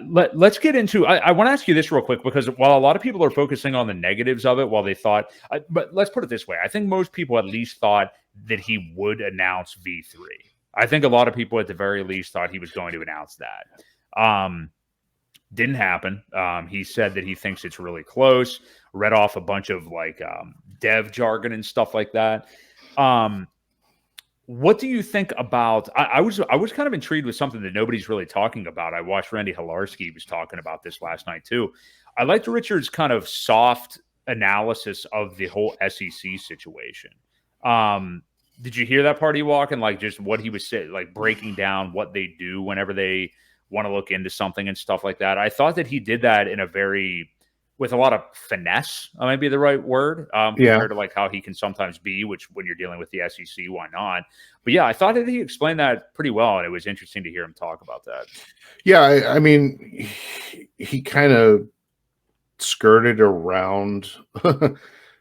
Let's get into. I want to ask you this real quick because while a lot of people are focusing on the negatives of it, while they thought, but let's put it this way: I think most people at least thought that he would announce V3. I think a lot of people at the very least thought he was going to announce that. Didn't happen. He said that he thinks it's really close. Read off a bunch of dev jargon and stuff like that. What do you think about? I was kind of intrigued with something that nobody's really talking about. I watched Randy Hilarski was talking about this last night too. I liked Richard's kind of soft analysis of the whole SEC situation. Did you hear that part, Ewok, and like just what he was saying, like breaking down what they do whenever they want to look into something and stuff like that? I thought that he did that in a with a lot of finesse, might be the right word, compared to like how he can sometimes be, which when you're dealing with the SEC, why not? But yeah, I thought that he explained that pretty well, and it was interesting to hear him talk about that. Yeah, I mean, he kind of skirted around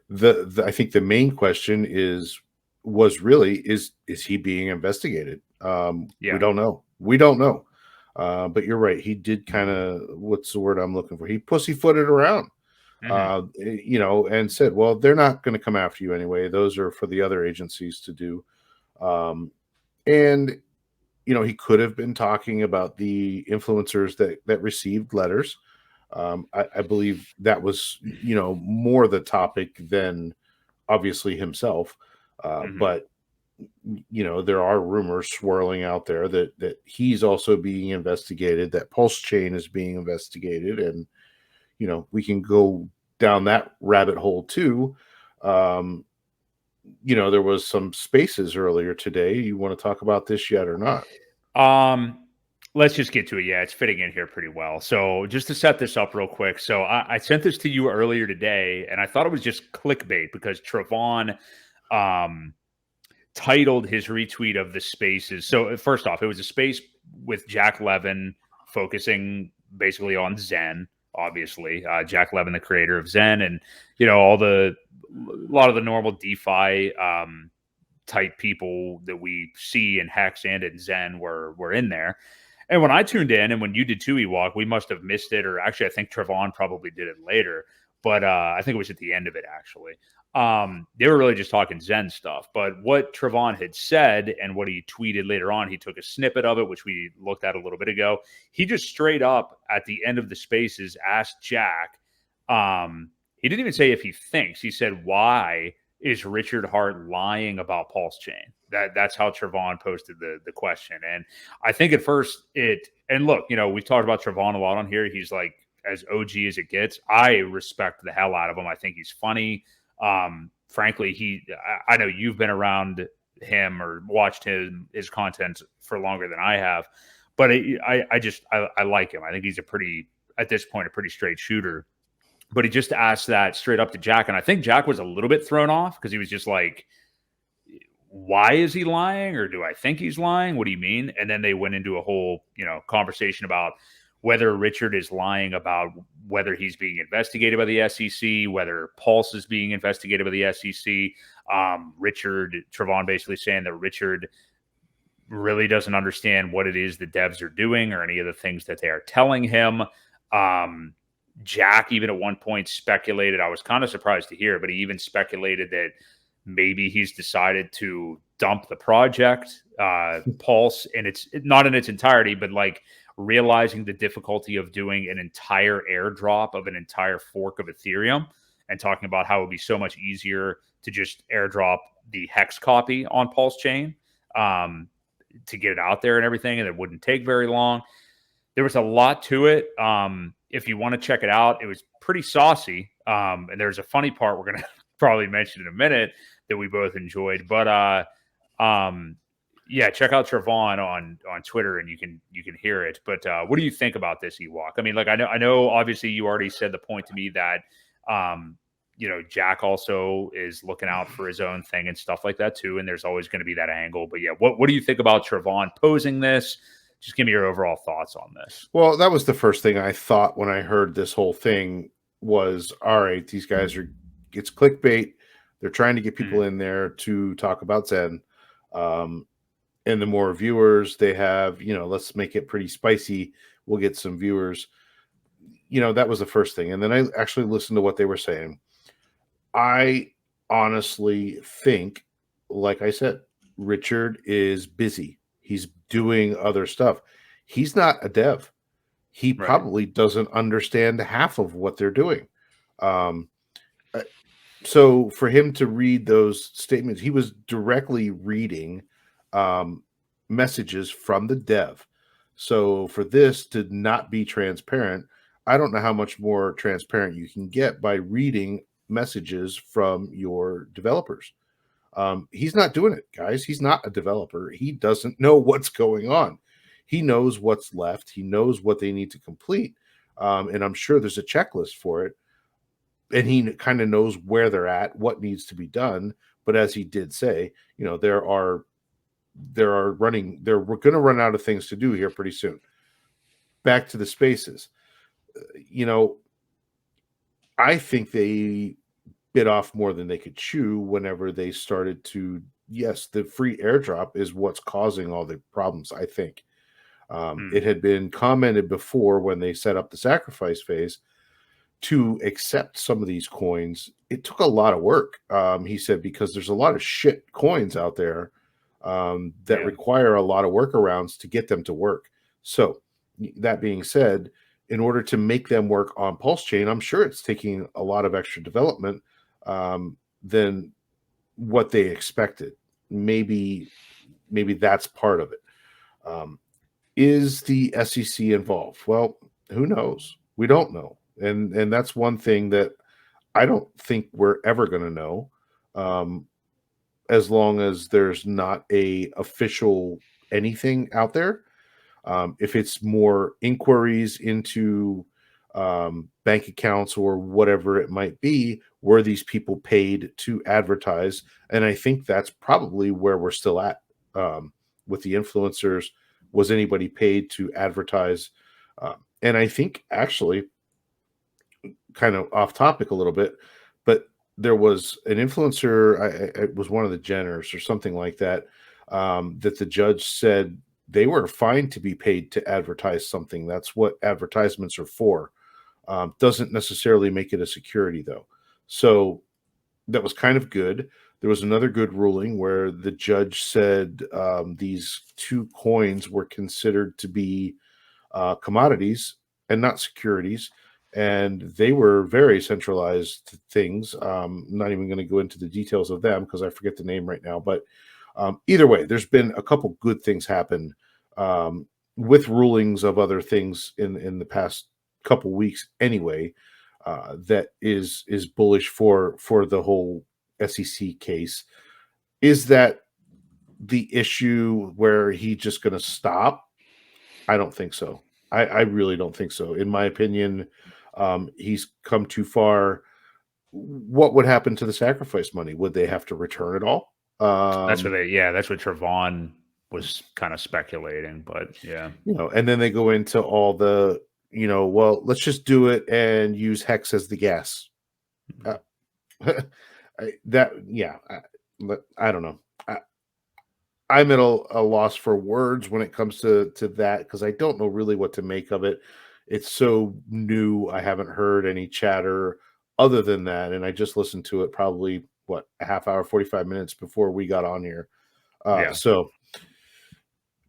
the. I think the main question is he being investigated? We don't know. But you're right. He did kind of, what's the word I'm looking for? He pussyfooted around, and said, well, they're not going to come after you anyway. Those are for the other agencies to do. And, he could have been talking about the influencers that received letters. I believe that was, more the topic than obviously himself. But there are rumors swirling out there that he's also being investigated, that Pulse Chain is being investigated, and we can go down that rabbit hole too. There was some spaces earlier today. You want to talk about this yet or not? Let's just get to it. Yeah, it's fitting in here pretty well. So just to set this up real quick. So I sent this to you earlier today, and I thought it was just clickbait because Trevon titled his retweet of the spaces. So first off, it was a space with Jack Levin focusing basically on Zen, obviously. Jack Levin, the creator of Zen, and a lot of the normal DeFi type people that we see in Hex and in Zen were in there. And when I tuned in, and when you did too, Ewok, we must have missed it, or actually I think Trevon probably did it later, but I think it was at the end of it actually. They were really just talking Zen stuff, but what Trevon had said and what he tweeted later on, he took a snippet of it, which we looked at a little bit ago. He just straight up at the end of the spaces asked Jack, he didn't even say if he thinks, he said, why is Richard Hart lying about Pulse Chain? That's how Trevon posted the question. And I think at first and look, we've talked about Trevon a lot on here. He's like as OG as it gets. I respect the hell out of him. I think he's funny. Frankly, I know you've been around him or watched his content for longer than I have, but I like him. I think he's at this point, a pretty straight shooter, but he just asked that straight up to Jack. And I think Jack was a little bit thrown off because he was just like, why is he lying? Or do I think he's lying? What do you mean? And then they went into a whole, conversation about whether Richard is lying about whether he's being investigated by the SEC, whether Pulse is being investigated by the SEC. Trevon basically saying that Richard really doesn't understand what it is the devs are doing or any of the things that they are telling him. Jack even at one point speculated, I was kind of surprised to hear, but he even speculated that maybe he's decided to dump the project, Pulse, and it's not in its entirety, but like realizing the difficulty of doing an entire airdrop of an entire fork of Ethereum and talking about how it would be so much easier to just airdrop the Hex copy on Pulse Chain to get it out there and everything, and it wouldn't take very long. There was a lot to it. If you want to check it out, it was pretty saucy. And there's a funny part we're going to probably mention in a minute that we both enjoyed. But yeah, check out Trevon on Twitter and you can hear it. But what do you think about this, Ewok? I mean, like I know obviously you already said the point to me that Jack also is looking out for his own thing and stuff like that too. And there's always going to be that angle. But yeah, what do you think about Trevon posing this? Just give me your overall thoughts on this. Well, that was the first thing I thought when I heard this whole thing was, all right, these guys it's clickbait. They're trying to get people in there to talk about Zen. And the more viewers they have, let's make it pretty spicy we'll get some viewers. That was the first thing. And then I actually listened to what they were saying. I honestly think, like I said, Richard is busy. He's doing other stuff. He's not a dev. He Right. probably doesn't understand half of what they're doing. Um, so for him to read those statements, he was directly reading messages from the dev. So for this to not be transparent, I don't know how much more transparent you can get by reading messages from your developers. He's not doing it, guys. He's not a developer. He doesn't know what's going on. He knows what's left. He knows what they need to complete. And I'm sure there's a checklist for it. And he kind of knows where they're at, what needs to be done. But as he did say, we're going to run out of things to do here pretty soon. Back to the spaces. I think they bit off more than they could chew whenever they started to, yes, the free airdrop is what's causing all the problems, I think. It had been commented before when they set up the sacrifice phase to accept some of these coins. It took a lot of work. He said, because there's a lot of shit coins out there that require a lot of workarounds to get them to work. So that being said, in order to make them work on Pulse Chain, I'm sure it's taking a lot of extra development than what they expected. Maybe that's part of it. Is the SEC involved? Well, who knows? We don't know. And that's one thing that I don't think we're ever going to know, as long as there's not a official anything out there. If it's more inquiries into bank accounts or whatever it might be, were these people paid to advertise? And I think that's probably where we're still at with the influencers. Was anybody paid to advertise? And I think actually, kind of off topic a little bit, but there was an influencer, it was one of the Jenners or something like that, that the judge said they were fine to be paid to advertise something. That's what advertisements are for. Doesn't necessarily make it a security, though. So that was kind of good. There was another good ruling where the judge said these two coins were considered to be commodities and not securities. And they were very centralized things. I'm not even going to go into the details of them because I forget the name right now. But either way, there's been a couple good things happen with rulings of other things in the past couple weeks anyway, that is bullish for the whole SEC case. Is that the issue where he's just going to stop? I don't think so. I really don't think so. In my opinion, he's come too far. What would happen to the sacrifice money? Would they have to return it all? That's what Trevon was kind of speculating, but yeah. And then they go into all the, well, let's just do it and use Hex as the gas. I don't know. I'm at a loss for words when it comes to that, because I don't know really what to make of it. It's so new. I haven't heard any chatter other than that, and I just listened to it probably a half hour, 45 minutes before we got on here. So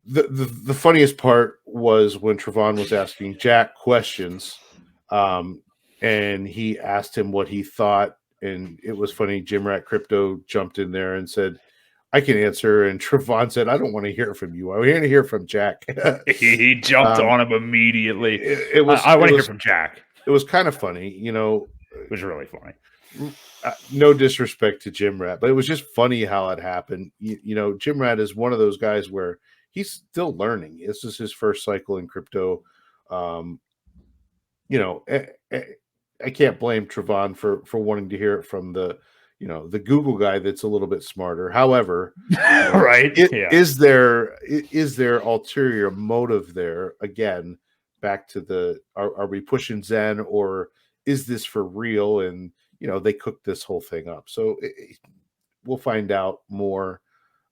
the funniest part was when Trevon was asking Jack questions, and he asked him what he thought, and it was funny. Jim Rat Crypto jumped in there and said, I can answer. And Trevon said, I don't want to hear from you. I'm here to hear from Jack. He jumped on him immediately. I want to hear from Jack. It was kind of funny. It was really funny. No disrespect to Jim Rat, but it was just funny how it happened. Jim Rat is one of those guys where he's still learning. This is his first cycle in crypto. I can't blame Trevon for wanting to hear it from the Google guy that's a little bit smarter. However, right? Is there ulterior motive there? Again, back to are we pushing Zen, or is this for real? And they cooked this whole thing up. So we'll find out more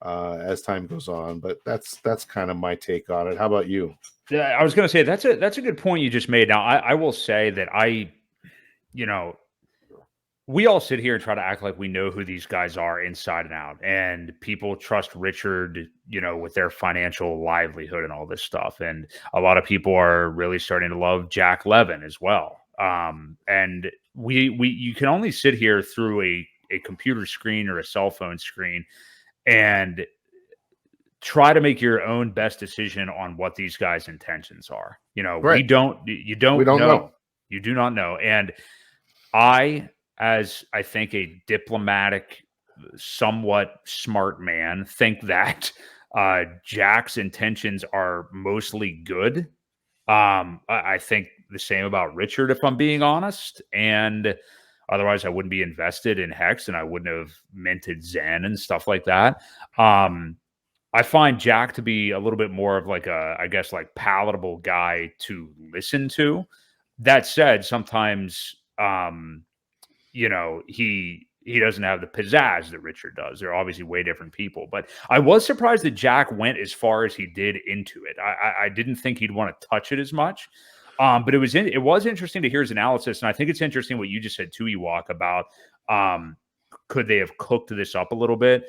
as time goes on. But that's kind of my take on it. How about you? I was going to say that's a good point you just made. Now, I will say that you know, we all sit here and try to act like we know who these guys are inside and out, and people trust Richard, with their financial livelihood and all this stuff. And a lot of people are really starting to love Jack Levin as well. And you can only sit here through a computer screen or a cell phone screen and try to make your own best decision on what these guys' intentions are. You Right. You We don't don't know. You do not know. And as I think a diplomatic, somewhat smart man, think that Jack's intentions are mostly good. I think the same about Richard, if I'm being honest. And otherwise, I wouldn't be invested in Hex, and I wouldn't have minted Zen and stuff like that. I find Jack to be a little bit more of like I guess, like palatable guy to listen to. That said, sometimes, he doesn't have the pizzazz that Richard does. They're obviously way different people. But I was surprised that Jack went as far as he did into it. I didn't think he'd want to touch it as much. But it was interesting to hear his analysis, and I think it's interesting what you just said too, Ewok, about could they have cooked this up a little bit?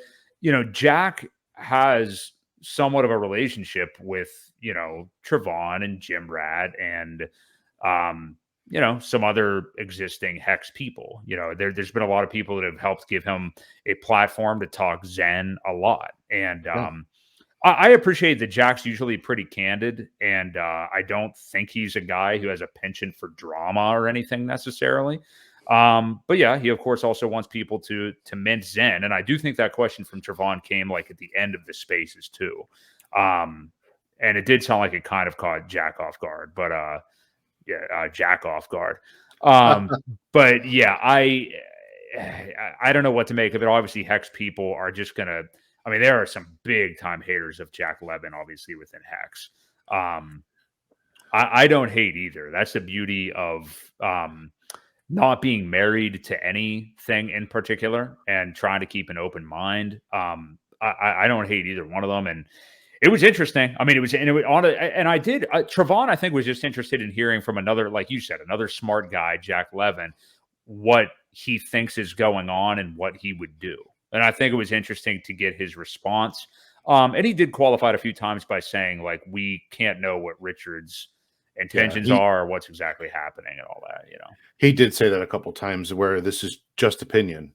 Jack has somewhat of a relationship with Trevon and Jim Rat and some other existing Hex people. There's been a lot of people that have helped give him a platform to talk Zen a lot. And I appreciate that Jack's usually pretty candid, and I don't think he's a guy who has a penchant for drama or anything necessarily. But yeah, he of course also wants people to mint Zen, and I do think that question from Trevon came like at the end of the spaces too. And it did sound like it kind of caught Jack off guard, but Jack off guard. But yeah, I don't know what to make of it. Obviously, Hex people are just gonna. I mean, there are some big time haters of Jack Levin, obviously within Hex. I don't hate either. That's the beauty of not being married to anything in particular and trying to keep an open mind. I don't hate either one of them, and it was interesting. I mean, Trevon, I think, was just interested in hearing from another, like you said, another smart guy, Jack Levin, what he thinks is going on and what he would do. And I think it was interesting to get his response. And he did qualify it a few times by saying, like, we can't know what Richard's intentions are or what's exactly happening and all that, He did say that a couple times where this is just opinion.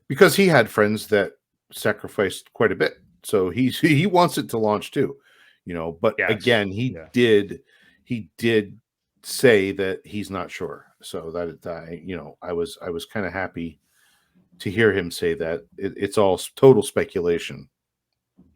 Because he had friends that sacrificed quite a bit. So he wants it to launch too, but yes. Again, he did say that he's not sure. So that, I was kind of happy to hear him say that it's all total speculation.